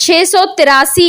683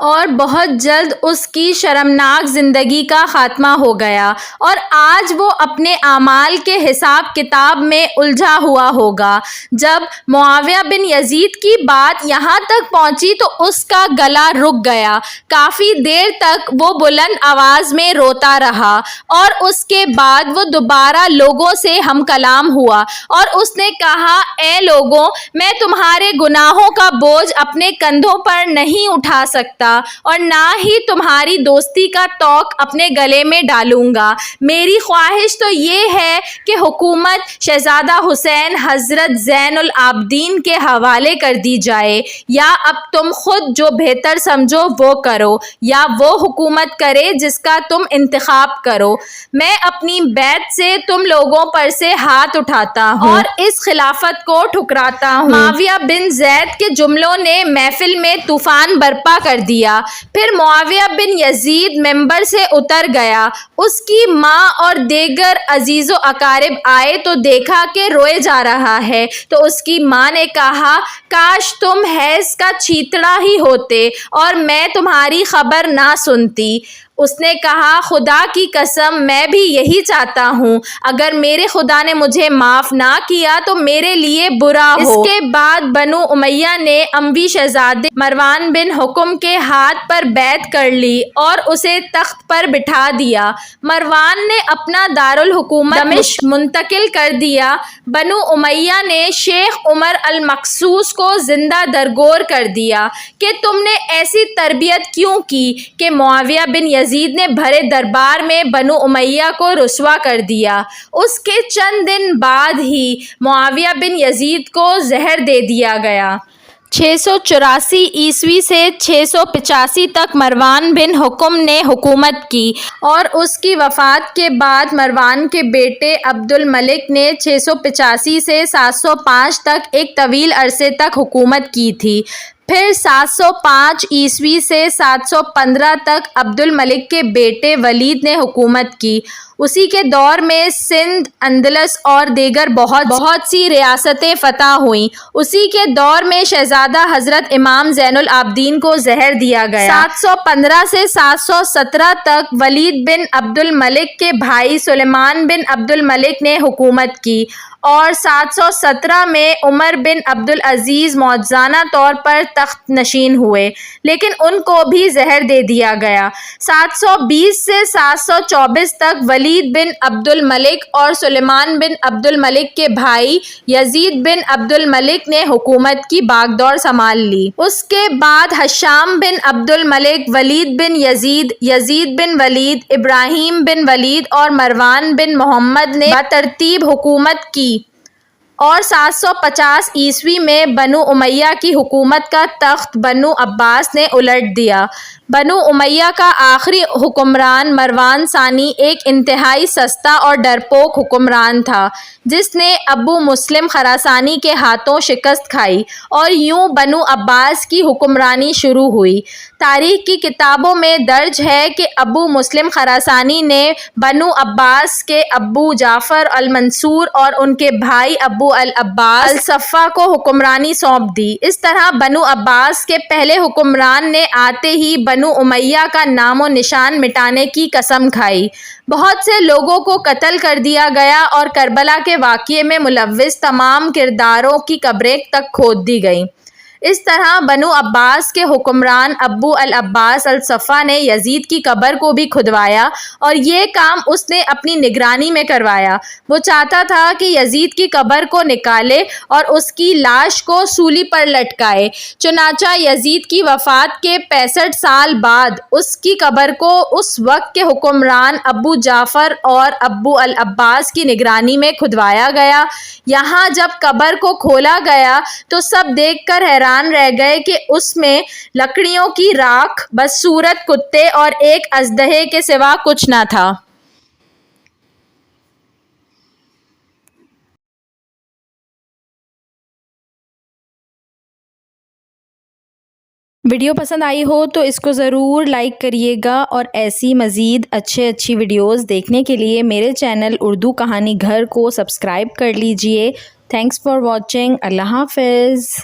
اور بہت جلد اس کی شرمناک زندگی کا خاتمہ ہو گیا، اور آج وہ اپنے اعمال کے حساب کتاب میں الجھا ہوا ہوگا۔ جب معاویہ بن یزید کی بات یہاں تک پہنچی تو اس کا گلا رک گیا۔ کافی دیر تک وہ بلند آواز میں روتا رہا، اور اس کے بعد وہ دوبارہ لوگوں سے ہم کلام ہوا اور اس نے کہا، اے لوگوں، میں تمہارے گناہوں کا بوجھ اپنے کندھوں پر نہیں اٹھا سکتا اور نہ ہی تمہاری دوستی کا طوق اپنے گلے میں ڈالوں گا۔ میری خواہش تو یہ ہے کہ حکومت شہزادہ حسین حضرت زین العابدین کے حوالے کر دی جائے، یا اب تم خود جو بہتر سمجھو وہ کرو، یا وہ حکومت کرے جس کا تم انتخاب کرو۔ میں اپنی بیعت سے تم لوگوں پر سے ہاتھ اٹھاتا ہوں اور اس خلافت کو ٹھکراتا ہوں۔ معاویہ بن زید کے جملوں نے محفل میں طوفان برپا کر دیا۔ پھر معاویہ بن یزید ممبر سے اتر گیا۔ اس کی ماں اور دیگر عزیز و اقارب آئے تو دیکھا کہ روئے جا رہا ہے، تو اس کی ماں نے کہا، کاش تم حیض کا چھیتڑا ہی ہوتے اور میں تمہاری خبر نہ سنتی۔ اس نے کہا، خدا کی قسم میں بھی یہی چاہتا ہوں، اگر میرے خدا نے مجھے معاف نہ کیا تو میرے لیے برا ہو۔ اس کے بعد بنو امیہ نے اموی شہزادے مروان بن حکم کے ہاتھ پر بیعت کر لی اور اسے تخت پر بٹھا دیا۔ مروان نے اپنا دارالحکومت دمشق منتقل کر دیا۔ بنو امیہ نے شیخ عمر المقصوص کو زندہ درگور کر دیا کہ تم نے ایسی تربیت کیوں کی کہ معاویہ بن یزید نے بھرے دربار میں بنو امیہ کو رسوا کر دیا۔ اس کے چند دن بعد ہی معاویہ بن یزید کو زہر دے دیا گیا۔ 684 عیسوی سے 685 تک مروان بن حکم نے حکومت کی، اور اس کی وفات کے بعد مروان کے بیٹے عبد الملک نے 685 سے 705 تک ایک طویل عرصے تک حکومت کی تھی۔ پھر 705 عیسوی سے 715 تک عبد الملک کے بیٹے ولید نے حکومت کی۔ اسی کے دور میں سندھ، اندلس اور دیگر بہت سی ریاستیں فتح ہوئیں۔ اسی کے دور میں شہزادہ حضرت امام زین العابدین کو زہر دیا گیا۔ 715 سے 717 تک ولید بن عبد الملک کے بھائی سلیمان بن عبد الملک نے حکومت کی، اور 717 میں عمر بن عبد العزیز معجزانہ طور پر تخت نشین ہوئے، لیکن ان کو بھی زہر دے دیا گیا۔ 720 سے 724 تک ولید بن عبد الملک اور سلیمان بن عبد الملک کے بھائی یزید بن عبد الملک نے حکومت کی باگڈور سنبھال لی۔ اس کے بعد ہشام بن عبد الملک، ولید بن یزید، یزید بن ولید، ابراہیم بن ولید اور مروان بن محمد نے بترتیب حکومت کی، اور 750 عیسوی میں بنو امیہ کی حکومت کا تخت بنو عباس نے الٹ دیا۔ بنو امیہ کا آخری حکمران مروان ثانی ایک انتہائی سستا اور ڈرپوک حکمران تھا، جس نے ابو مسلم خراسانی کے ہاتھوں شکست کھائی، اور یوں بنو عباس کی حکمرانی شروع ہوئی۔ تاریخ کی کتابوں میں درج ہے کہ ابو مسلم خراسانی نے بنو عباس کے ابو جعفر المنصور اور ان کے بھائی ابو العباس الصفا کو حکمرانی سونپ دی۔ اس طرح بنو عباس کے پہلے حکمران نے آتے ہی بنو امیہ کا نام و نشان مٹانے کی قسم کھائی۔ بہت سے لوگوں کو قتل کر دیا گیا، اور کربلا کے واقعے میں ملوث تمام کرداروں کی قبریں تک کھود دی گئیں۔ اس طرح بنو عباس کے حکمران ابو العباس الصفا نے یزید کی قبر کو بھی کھدوایا، اور یہ کام اس نے اپنی نگرانی میں کروایا۔ وہ چاہتا تھا کہ یزید کی قبر کو نکالے اور اس کی لاش کو سولی پر لٹکائے۔ چنانچہ یزید کی وفات کے 65 سال بعد اس کی قبر کو اس وقت کے حکمران ابو جعفر اور ابو العباس کی نگرانی میں کھدوایا گیا۔ یہاں جب قبر کو کھولا گیا تو سب دیکھ کر حیران رہ گئے کہ اس میں لکڑیوں کی راکھ، بدصورت کتے اور ایک اژدہے کے سوا کچھ نہ تھا۔ ویڈیو پسند آئی ہو تو اس کو ضرور لائک کریے گا، اور ایسی مزید اچھی ویڈیوز دیکھنے کے لیے میرے چینل اردو کہانی گھر کو سبسکرائب کر لیجئے۔ Thanks for watching. اللہ حافظ۔